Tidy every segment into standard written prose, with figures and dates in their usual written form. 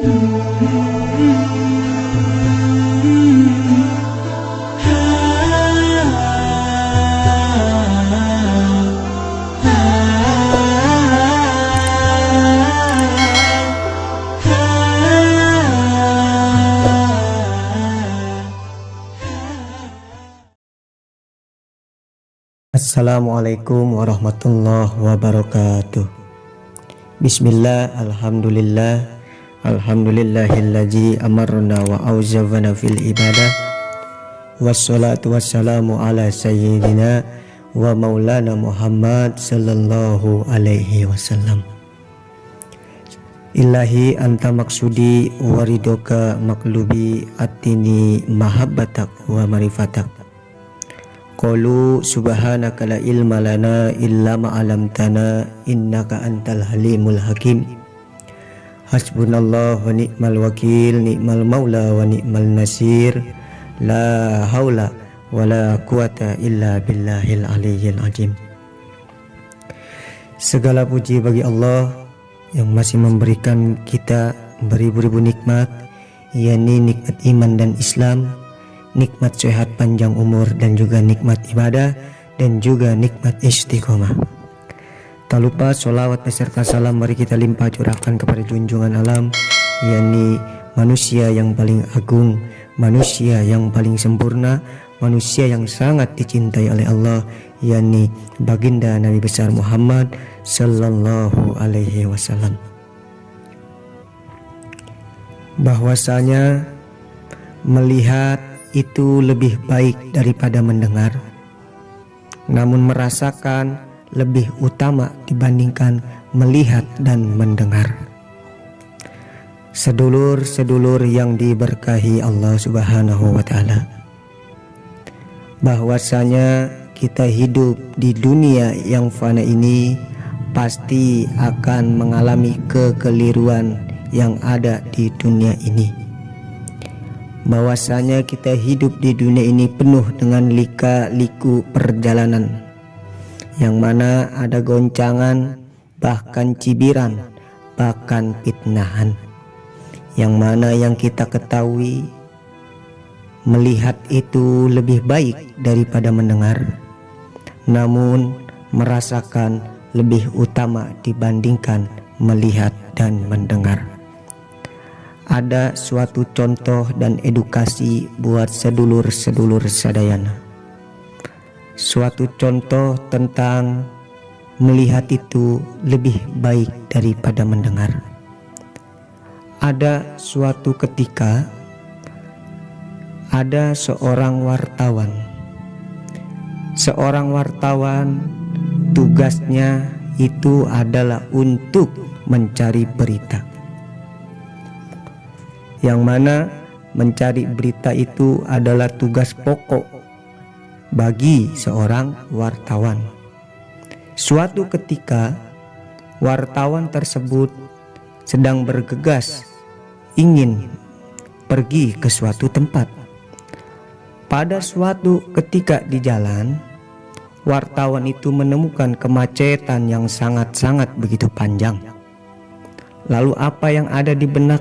Assalamualaikum warahmatullahi wabarakatuh. Bismillah, alhamdulillah, alhamdulillahillazi amarna wa auzabana fil ibadah. Wassalatu wassalamu ala sayyidina wa maulana Muhammad sallallahu alaihi wasallam. Ilahi anta maksudi waridoka maklubi atini mahabbatak wa marifatak. Qalu subhanaka la ilma lana illa ma 'allamtana innaka antal halimul hakim. Hasbunallah wa ni'mal wakil, ni'mal maula wa ni'mal nasir. La haula wa la quwata illa billahil aliyyil azim. Segala puji bagi Allah yang masih memberikan kita beribu-ribu nikmat, yakni nikmat iman dan Islam, nikmat sehat panjang umur, dan juga nikmat ibadah, dan juga nikmat istiqomah. Tak lupa sholawat beserta salam mari kita limpah curahkan kepada junjungan alam, yakni manusia yang paling agung, manusia yang paling sempurna, manusia yang sangat dicintai oleh Allah, yakni baginda Nabi besar Muhammad sallallahu alaihi wasallam. Bahwasanya melihat itu lebih baik daripada mendengar, namun merasakan lebih utama dibandingkan melihat dan mendengar. Sedulur-sedulur yang diberkahi Allah Subhanahu wa Ta'ala, bahwasanya kita hidup di dunia yang fana ini pasti akan mengalami kekeliruan yang ada di dunia ini. Bahwasanya kita hidup di dunia ini penuh dengan lika-liku perjalanan, yang mana ada goncangan, bahkan cibiran, bahkan fitnahan, yang mana yang kita ketahui melihat itu lebih baik daripada mendengar, namun merasakan lebih utama dibandingkan melihat dan mendengar. Ada suatu contoh dan edukasi buat sedulur-sedulur sadayana. Suatu contoh tentang melihat itu lebih baik daripada mendengar. Ada suatu ketika ada seorang wartawan. Seorang wartawan tugasnya itu adalah untuk mencari berita, yang mana mencari berita itu adalah tugas pokok bagi seorang wartawan. Suatu ketika wartawan tersebut sedang bergegas ingin pergi ke suatu tempat. Pada suatu ketika di jalan, wartawan itu menemukan kemacetan yang sangat-sangat begitu panjang. Lalu apa yang ada di benak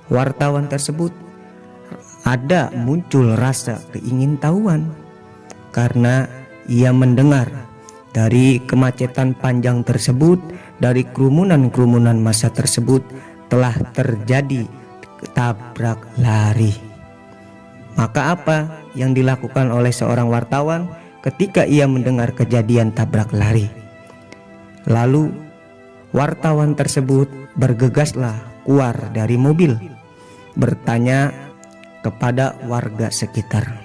wartawan tersebut? Ada muncul rasa keingintahuan, karena ia mendengar dari kemacetan panjang tersebut, dari kerumunan-kerumunan massa tersebut telah terjadi tabrak lari. Maka apa yang dilakukan oleh seorang wartawan ketika ia mendengar kejadian tabrak lari? Lalu wartawan tersebut bergegaslah keluar dari mobil, bertanya kepada warga sekitar,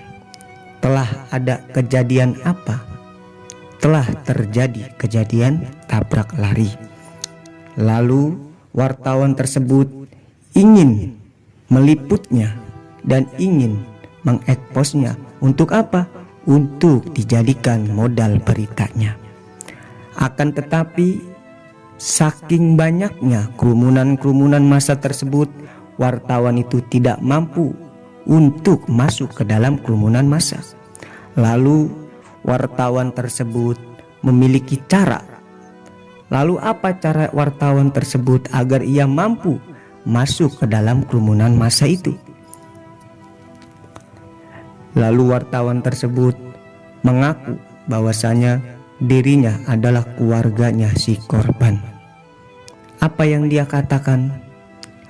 telah ada kejadian apa? Telah terjadi kejadian tabrak lari. Lalu wartawan tersebut ingin meliputnya dan ingin mengeksposnya. Untuk apa? Untuk dijadikan modal beritanya. Akan tetapi saking banyaknya kerumunan-kerumunan massa tersebut, wartawan itu tidak mampu untuk masuk ke dalam kerumunan massa. Lalu wartawan tersebut memiliki cara. Lalu apa cara wartawan tersebut agar ia mampu masuk ke dalam kerumunan massa itu. Lalu wartawan tersebut mengaku bahwasanya dirinya adalah keluarganya si korban. Apa yang dia katakan?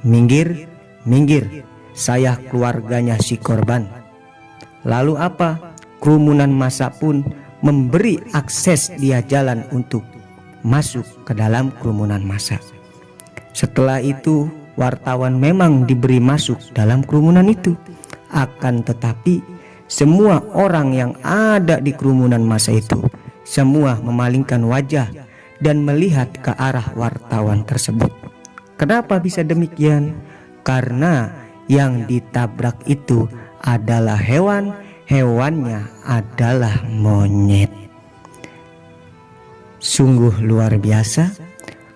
Minggir, minggir, saya keluarganya si korban. Lalu apa? Kerumunan massa pun memberi akses dia jalan untuk masuk ke dalam kerumunan massa. Setelah itu wartawan memang diberi masuk dalam kerumunan itu. Akan tetapi semua orang yang ada di kerumunan massa itu semua memalingkan wajah dan melihat ke arah wartawan tersebut. Kenapa bisa demikian? Karena yang ditabrak itu adalah hewan, hewannya adalah monyet. Sungguh luar biasa.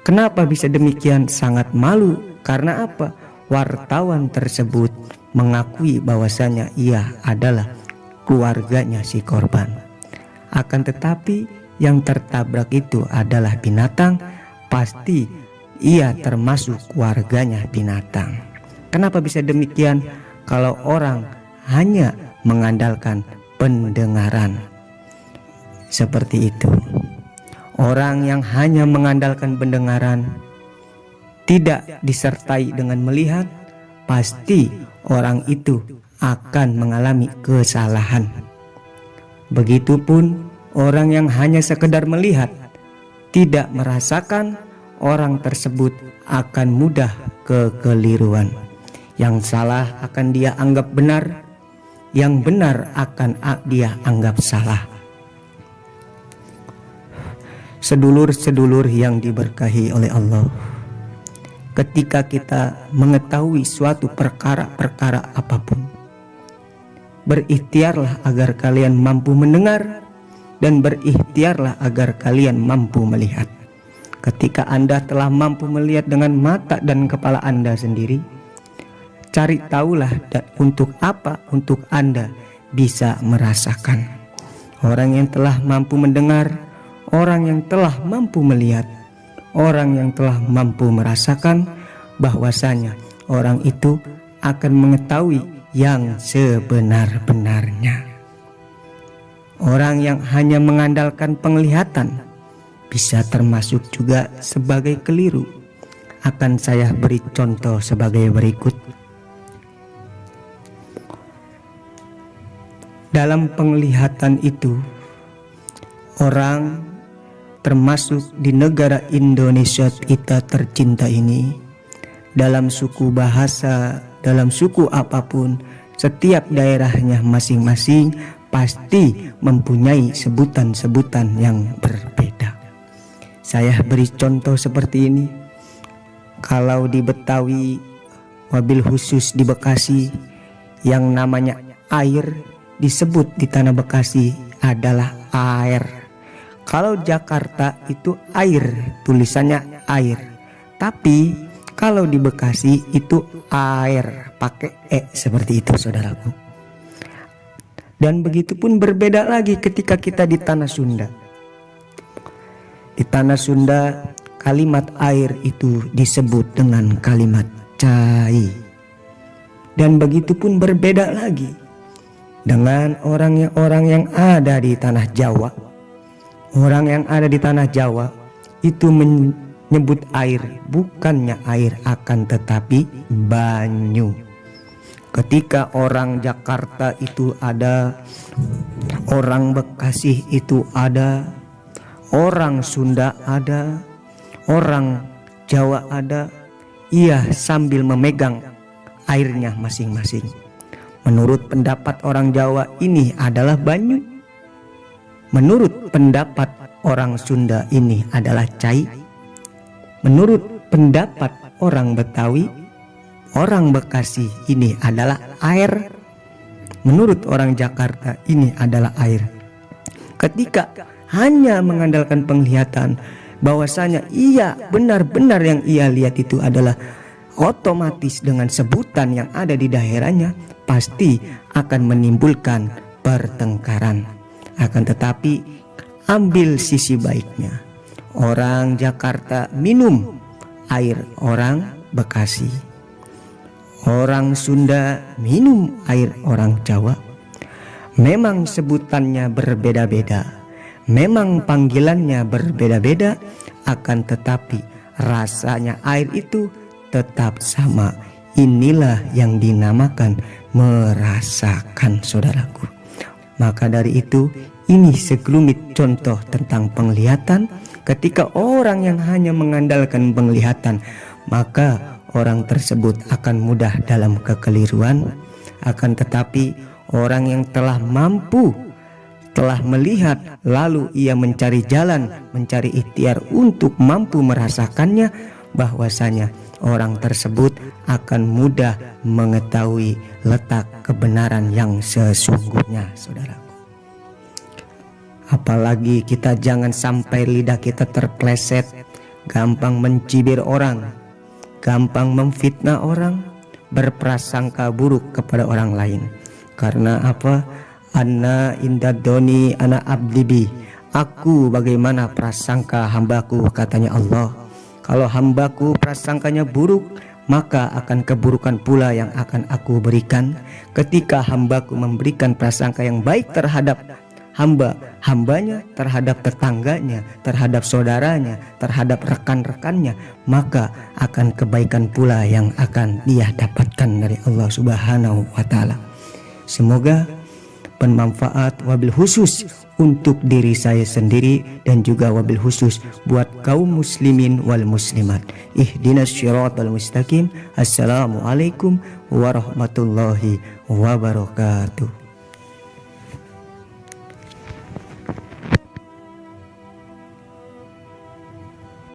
Kenapa bisa demikian? Sangat malu. Karena apa? Wartawan tersebut mengakui bahwasanya ia adalah keluarganya si korban. Akan tetapi yang tertabrak itu adalah binatang, pasti ia termasuk keluarganya binatang. Kenapa bisa demikian? Kalau orang hanya mengandalkan pendengaran seperti itu. Orang yang hanya mengandalkan pendengaran, tidak disertai dengan melihat, pasti orang itu akan mengalami kesalahan. Begitupun orang yang hanya sekedar melihat, tidak merasakan, orang tersebut akan mudah kekeliruan. Yang salah akan dia anggap benar, yang benar akan dia anggap salah. Sedulur-sedulur yang diberkahi oleh Allah, ketika kita mengetahui suatu perkara-perkara apapun, berikhtiarlah agar kalian mampu mendengar dan berikhtiarlah agar kalian mampu melihat. Ketika Anda telah mampu melihat dengan mata dan kepala Anda sendiri, cari tahulah untuk apa untuk Anda bisa merasakan. Orang yang telah mampu mendengar, orang yang telah mampu melihat, orang yang telah mampu merasakan, bahwasanya orang itu akan mengetahui yang sebenar-benarnya. Orang yang hanya mengandalkan penglihatan bisa termasuk juga sebagai keliru. Akan saya beri contoh sebagai berikut. Dalam penglihatan itu, orang termasuk di negara Indonesia kita tercinta ini, dalam suku bahasa, dalam suku apapun, setiap daerahnya masing-masing pasti mempunyai sebutan-sebutan yang berbeda. Saya beri contoh seperti ini. Kalau di Betawi, wabil khusus di Bekasi, yang namanya air disebut di tanah Bekasi adalah air. Kalau Jakarta itu air, tulisannya air. Tapi kalau di Bekasi itu air, pakai E seperti itu, saudaraku. Dan begitu pun berbeda lagi ketika kita di tanah Sunda. Di tanah Sunda kalimat air itu disebut dengan kalimat cai. Dan begitu pun berbeda lagi dengan orang yang ada di tanah Jawa. Orang yang ada di tanah Jawa itu menyebut air bukannya air, akan tetapi banyu. Ketika orang Jakarta itu ada, orang Bekasi itu ada, orang Sunda ada, orang Jawa ada, ia sambil memegang airnya masing-masing. Menurut pendapat orang Jawa ini adalah banyu. Menurut pendapat orang Sunda ini adalah cai. Menurut pendapat orang Betawi, orang Bekasi ini adalah air. Menurut orang Jakarta ini adalah air. Ketika hanya mengandalkan penglihatan, bahwasanya iya benar-benar yang ia lihat itu adalah otomatis dengan sebutan yang ada di daerahnya, pasti akan menimbulkan pertengkaran. Akan tetapi ambil sisi baiknya. Orang Jakarta minum air orang Bekasi. orang Sunda minum air orang Jawa. Memang sebutannya berbeda-beda, memang panggilannya berbeda-beda, akan tetapi rasanya air itu tetap sama. Inilah yang dinamakan merasakan, saudaraku. Maka dari itu, ini segelumit contoh tentang penglihatan. Ketika orang yang hanya mengandalkan penglihatan, maka orang tersebut akan mudah dalam kekeliruan. Akan tetapi orang yang telah mampu, telah melihat, lalu ia mencari jalan, mencari ikhtiar untuk mampu merasakannya, bahwasanya orang tersebut akan mudah mengetahui letak kebenaran yang sesungguhnya, saudaraku. Apalagi kita jangan sampai lidah kita terpleset, gampang mencibir orang, gampang memfitnah orang, berprasangka buruk kepada orang lain. Karena apa? Anna indadoni ana abdibi, aku bagaimana prasangka hambaku, katanya Allah. Kalau hambaku prasangkanya buruk, maka akan keburukan pula yang akan aku berikan. Ketika hambaku memberikan prasangka yang baik terhadap hambanya, terhadap tetangganya, terhadap saudaranya, terhadap rekan-rekannya, maka akan kebaikan pula yang akan dia dapatkan dari Allah Subhanahu wa Ta'ala. Semoga bermanfaat, wabil khusus untuk diri saya sendiri dan juga wabil khusus buat kaum muslimin wal muslimat. Ihdinas syiratal mustaqim. Assalamualaikum warahmatullahi wabarakatuh.